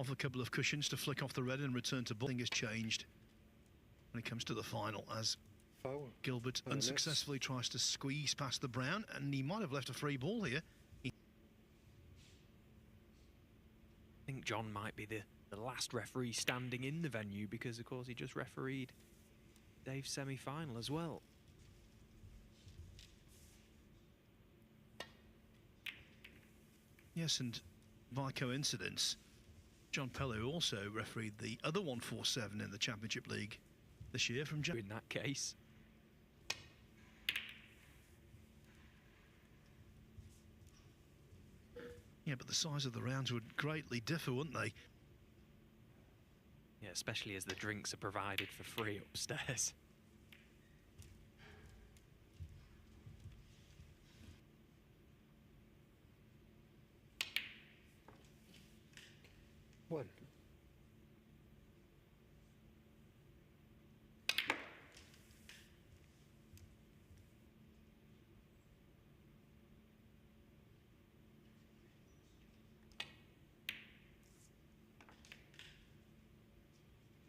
off a couple of cushions to flick off the red and return to ball. Nothing has changed when it comes to the final, as Gilbert unsuccessfully tries to squeeze past the brown, and he might have left a free ball here. I think John might be the last referee standing in the venue, because of course he just refereed Dave's semi-final as well. Yes, and by coincidence, John Pellew also refereed the other 147 in the Championship League this year from In that case. Yeah, but the size of the rounds would greatly differ, wouldn't they? Yeah, especially as the drinks are provided for free upstairs. One.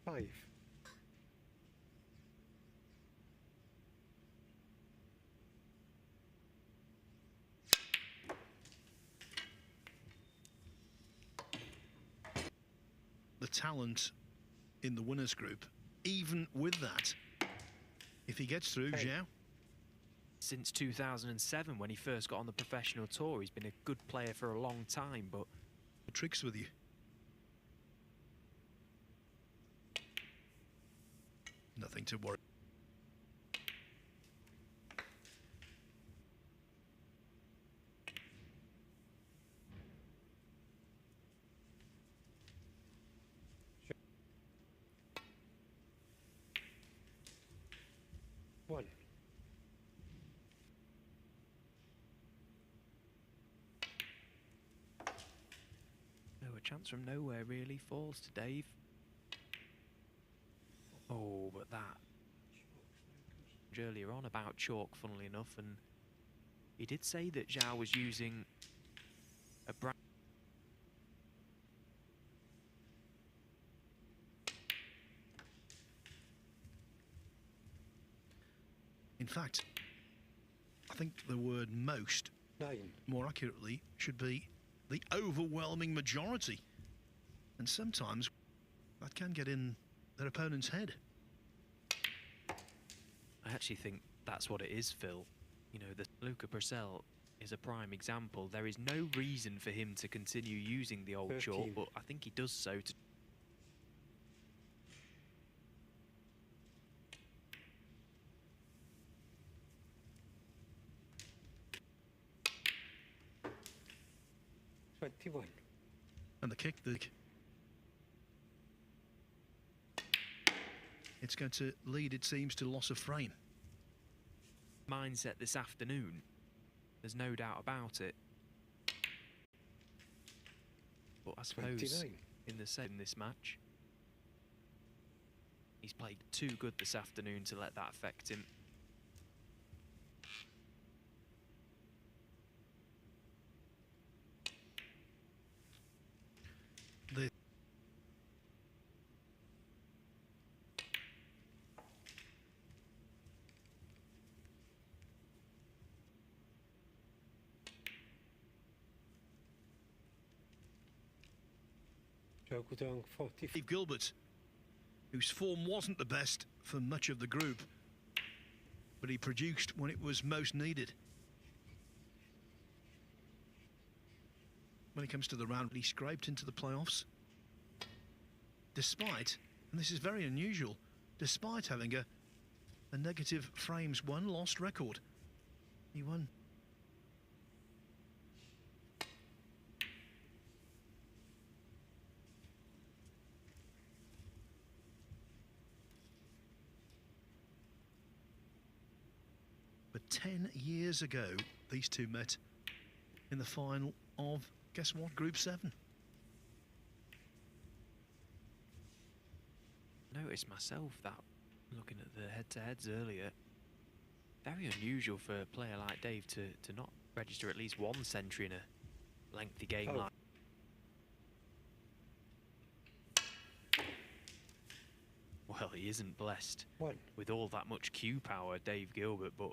Five. The talent in the winners group, even with that, if he gets through, Xiao. Since 2007, when he first got on the professional tour, he's been a good player for a long time, but The tricks with you. Nothing to worry. One. no, a chance from nowhere really falls to Dave. Oh, but that earlier on about chalk, funnily enough, and he did say that Xiao was using a brown. In fact, I think the word most, 9. more accurately, should be the overwhelming majority. And sometimes that can get in their opponent's head. I actually think that's what it is, Phil. You know, the Luca Purcell is a prime example. There is no reason for him to continue using the old 13. chalk, but I think he does so to. One. And the kick, it's going to lead, it seems, to loss of frame. Mindset this afternoon, there's no doubt about it. But I suppose 29. in this match, he's played too good this afternoon to let that affect him. The Xiao Guodong 40. Steve Gilbert, whose form wasn't the best for much of the group, but he produced when it was most needed. When it comes to the round, he scraped into the playoffs, despite, and this is very unusual, despite having a negative frames won, lost record. He won. But 10 years ago, these two met in the final of, guess what, Group 7. Noticed myself that, looking at the head-to-heads earlier, very unusual for a player like Dave to not register at least one century in a lengthy game like. Well, he isn't blessed 1. with all that much cue power, Dave Gilbert, but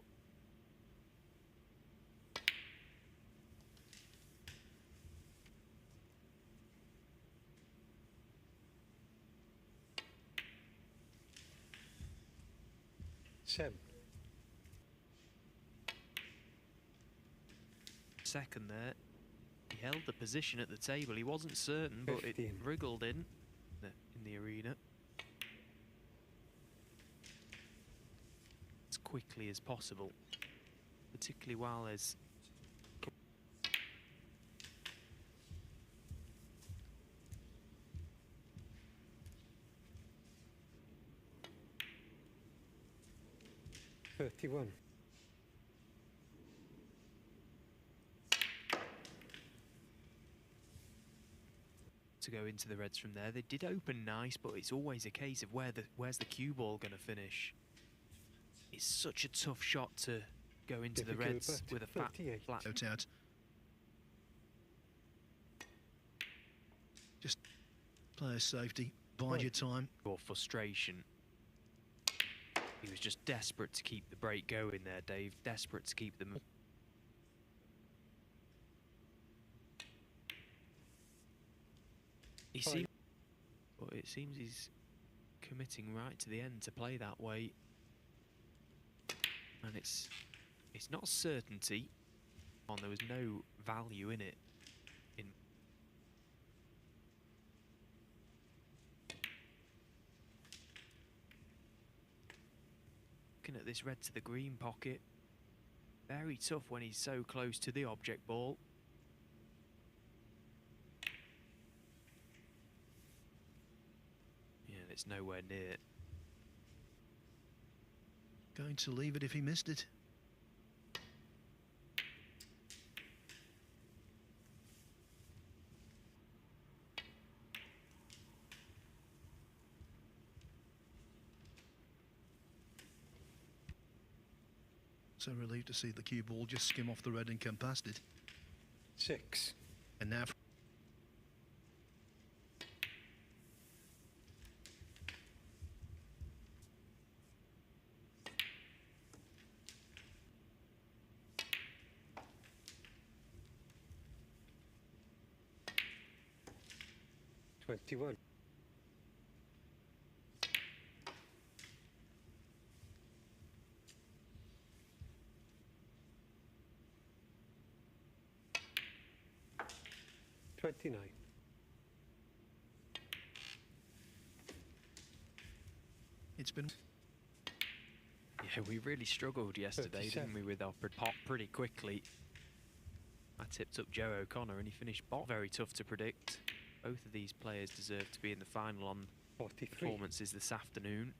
Seven. second there, he held the position at the table. He wasn't certain, but it 15. wriggled in the arena as quickly as possible, particularly while there's $31. to go into the reds from there. They did open nice, but it's always a case of where's the cue ball going to finish. It's such a tough shot to go into the reds Gilbert, with a flat. 38. Out. Just player safety, bide your time. Or frustration. He was just desperate to keep the break going there, Dave. Desperate to keep them. But it seems he's committing right to the end to play that way, and it's not certainty. There was no value in it. Looking at this red to the green pocket, very tough when he's so close to the object ball. It's nowhere near. Going to leave it if he missed it. So relieved to see the cue ball just skim off the red and come past it. 6. And now 21. $29. it's been. Yeah, we really struggled yesterday, 37. didn't we, with our pot pretty quickly. I tipped up Joe O'Connor and he finished bot. Very tough to predict. Both of these players deserve to be in the final on 43. performances this afternoon.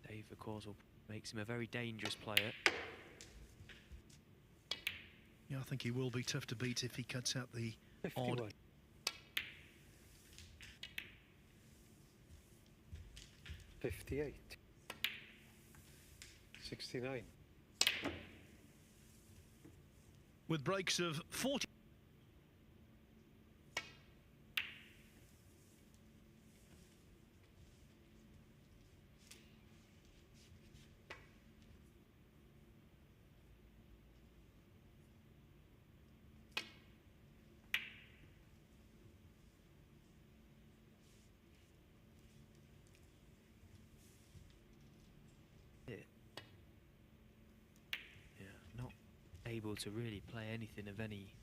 Dave, of course, makes him a very dangerous player. Yeah, I think he will be tough to beat if he cuts out the 51. odd. 58. 69. With breaks of 40. Not able to really play anything of any.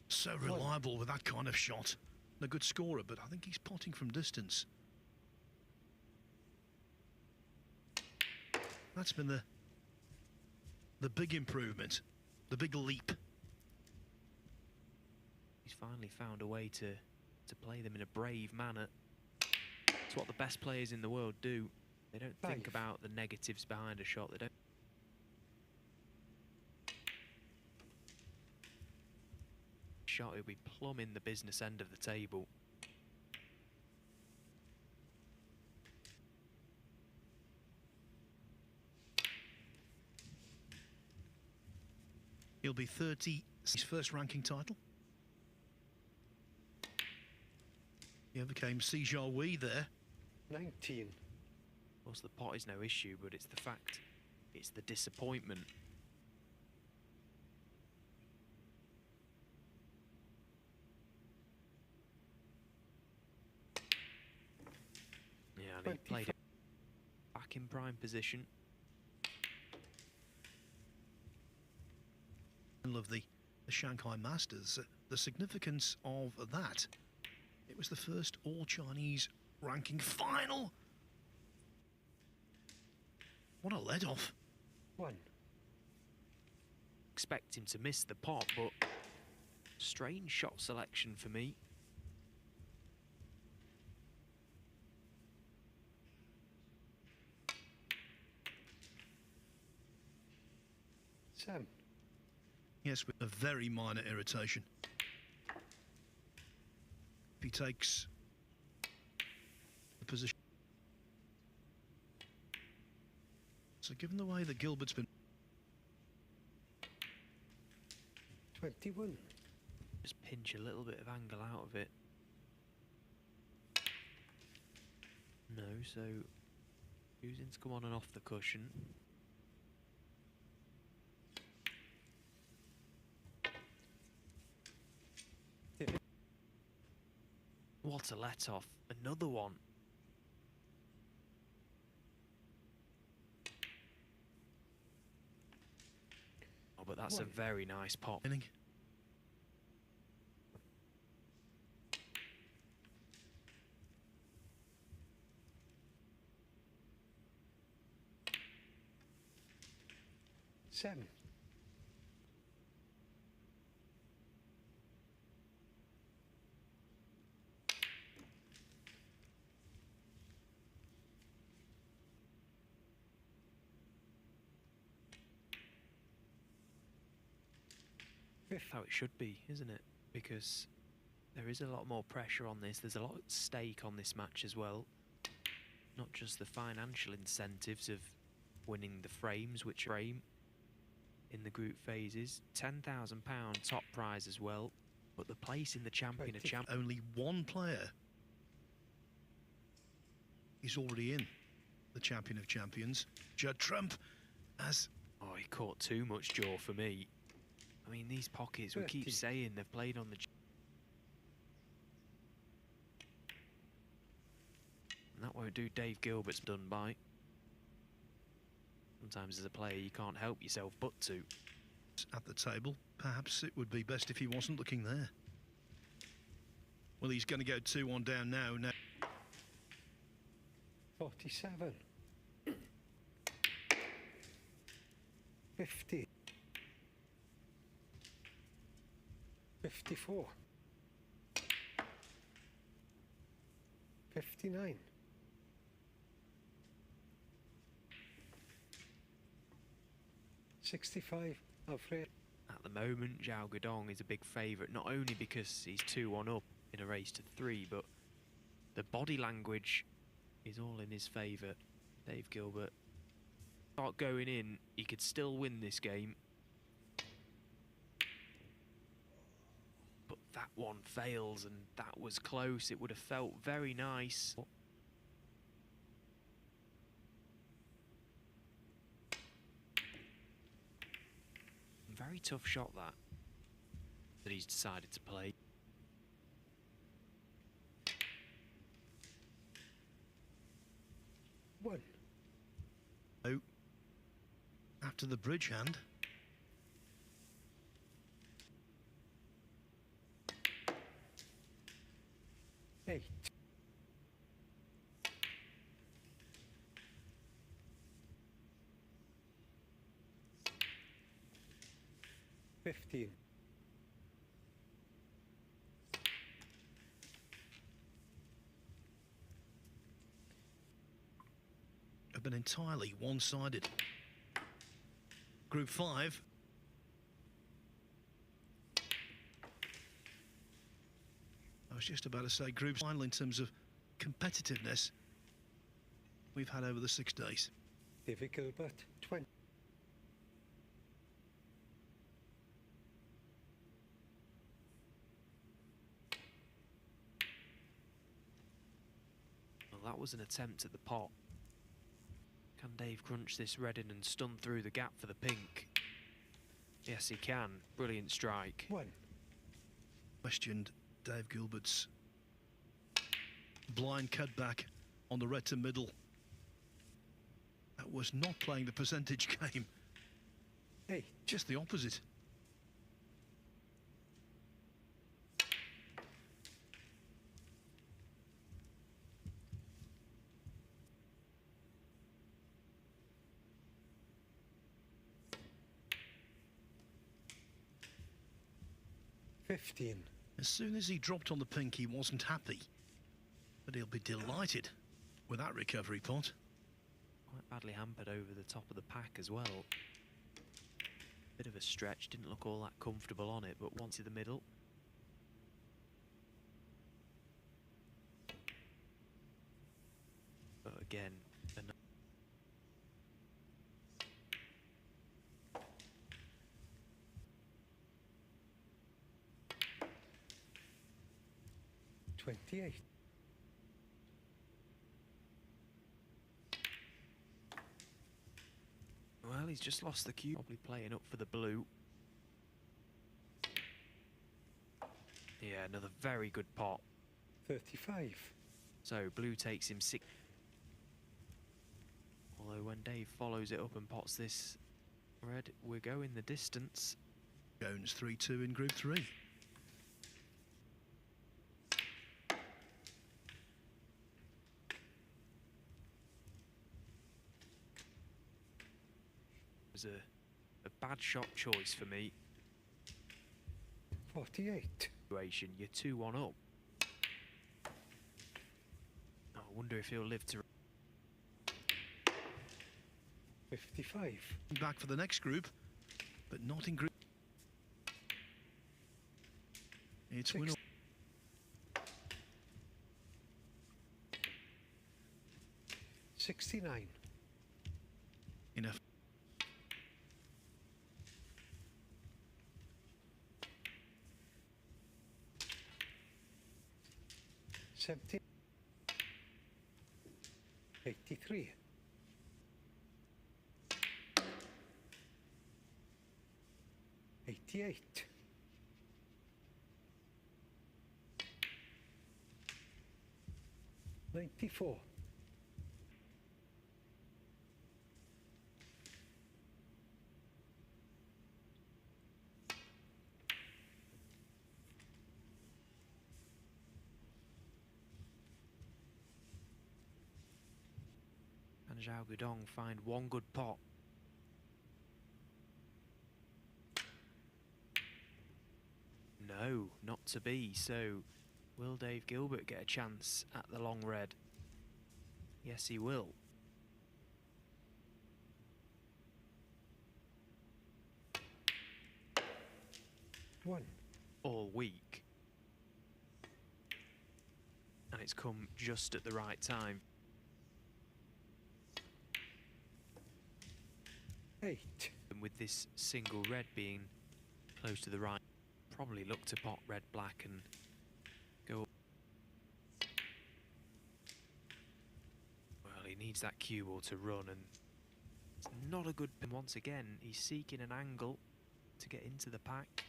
So reliable with that kind of shot. A good scorer, but I think he's potting from distance. That's been the big improvement, the big leap. He's finally found a way to play them in a brave manner. It's what the best players in the world do. They don't think about the negatives behind a shot. They don't. Shot, he'll be plumb in the business end of the table. he'll be 30, his first ranking title. He overcame Xiao Guodong there. 19. Of course, the pot is no issue, but it's the fact, it's the disappointment. Yeah, and he played it back in prime position. Of the Shanghai Masters, the significance of that, it was the first all-Chinese ranking final. What a let-off. 1. Expect him to miss the pot, but strange shot selection for me. Sam. Yes, with a very minor irritation. If he takes the position. So given the way that Gilbert's been... 21. Just pinch a little bit of angle out of it. No, so choosing to come on and off the cushion. What a let-off. Another one. Oh, but that's a very nice pop. Inning. Seven. How it should be, isn't it? Because there is a lot more pressure on this. There's a lot at stake on this match as well. Not just the financial incentives of winning the frames, which frame in the group phases. £10,000 top prize as well. But the place in the champion of champions. Only one player is already in the champion of champions. Judd Trump has... Oh, he caught too much jaw for me. I mean, these pockets, we keep saying they've played on the... And that won't do Dave Gilbert's done by. Sometimes as a player, you can't help yourself but to. At the table, perhaps it would be best if he wasn't looking there. Well, he's going to go 2-1 down now. 47. 50. 54. 59. 65. Alfred. At the moment, Xiao Guodong is a big favourite, not only because he's 2-1 up in a race to 3, but the body language is all in his favour. Dave Gilbert. Start going in, he could still win this game. But that one fails, and that was close. It would have felt very nice. Very tough shot that he's decided to play. One. Oh, after the bridge hand. Eight. 15. Have been entirely one-sided. Group 5. I was just about to say group final in terms of competitiveness we've had over the 6 days. David Gilbert, 20. that was an attempt at the pot. Can Dave crunch this red in and stun through the gap for the pink? Yes, he can. Brilliant strike. One. Questioned Dave Gilbert's blind cutback on the red to middle. That was not playing the percentage game. Eight. Just the opposite. As soon as he dropped on the pink, he wasn't happy. But he'll be delighted with that recovery pot. Quite badly hampered over the top of the pack as well. Bit of a stretch, didn't look all that comfortable on it, but once in the middle. But again, 28. Well, he's just lost the cue. Probably playing up for the blue. Yeah, another very good pot. 35. So blue takes him 6. Although when Dave follows it up and pots this red, we're going the distance. Jones 3-2 in Group 3. It was a bad shot choice for me. 48. You're 2-1 up. I wonder if he'll live to 55. Back for the next group, but not in Group. It's win. 69. Enough. Seventy. 83. 88. 94. 'Xiao Guodong find one good pot. No, not to be. So will Dave Gilbert get a chance at the long red? Yes, he will. One. All week. And it's come just at the right time. 8. And with this single red being close to the right, probably look to pot red black and go. Well, he needs that cue ball to run, and it's not a good pin. Once again, he's seeking an angle to get into the pack.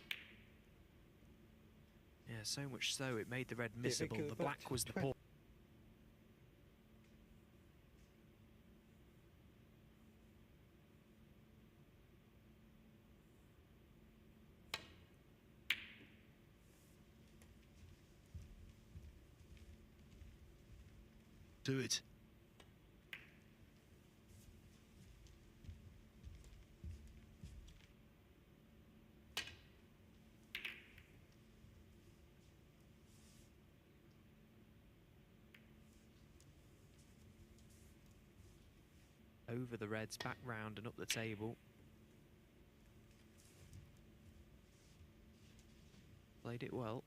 Yeah, so much so it made the red missable. The black was the port. Do it. Over the reds, back round and up the table. Played it well.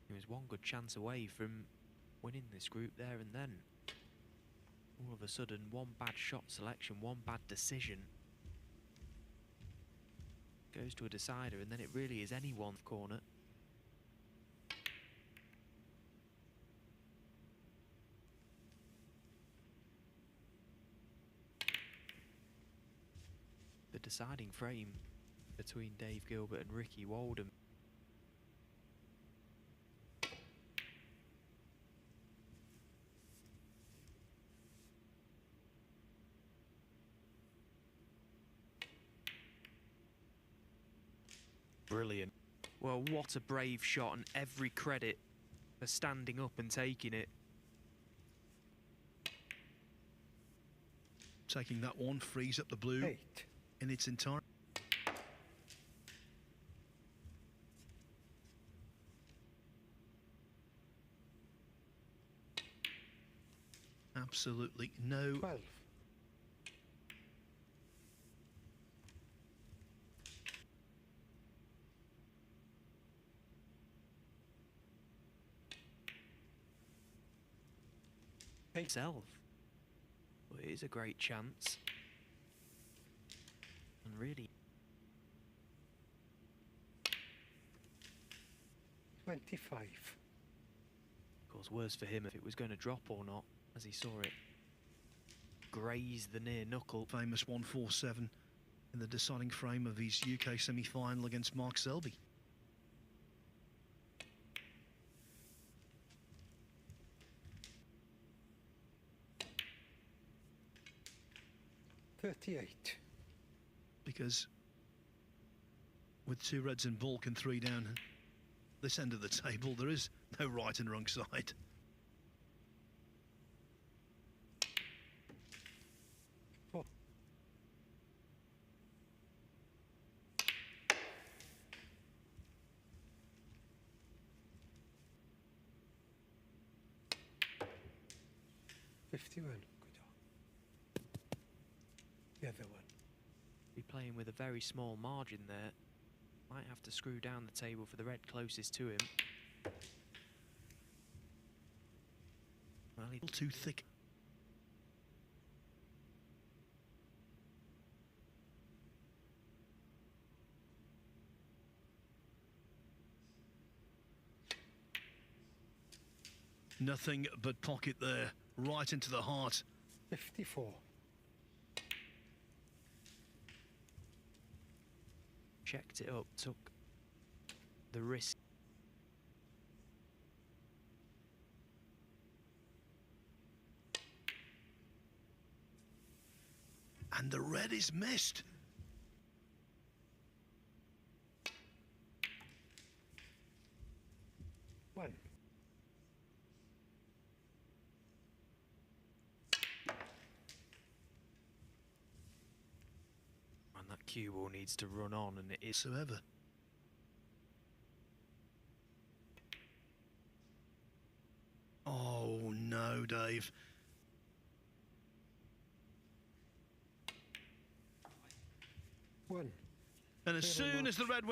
He was one good chance away from winning this group there and then. All of a sudden, one bad shot selection, one bad decision goes to a decider, and then it really is anyone's corner. deciding frame between Dave Gilbert and Ricky Waldham. Brilliant. Well, what a brave shot, and every credit for standing up and taking it. Taking that one frees up the blue 8. in its entirety. Absolutely no 12. Itself. But it is a great chance. And really 25. of course worse for him if it was going to drop or not, as he saw it graze the near knuckle. Famous 147 in the deciding frame of his UK semi-final against Mark Selby. $38. Because with 2 reds in bulk and 3 down this end of the table, there is no right and wrong side. Oh. $51. The other one. Be playing with a very small margin there. Might have to screw down the table for the red closest to him. Well, he Too thick. Nothing but pocket there, right into the heart. 54. checked it up, took the risk. And the red is missed. One. And that cue ball needs to run on, and it is. So ever. Oh no, Dave. One. And as soon as the red went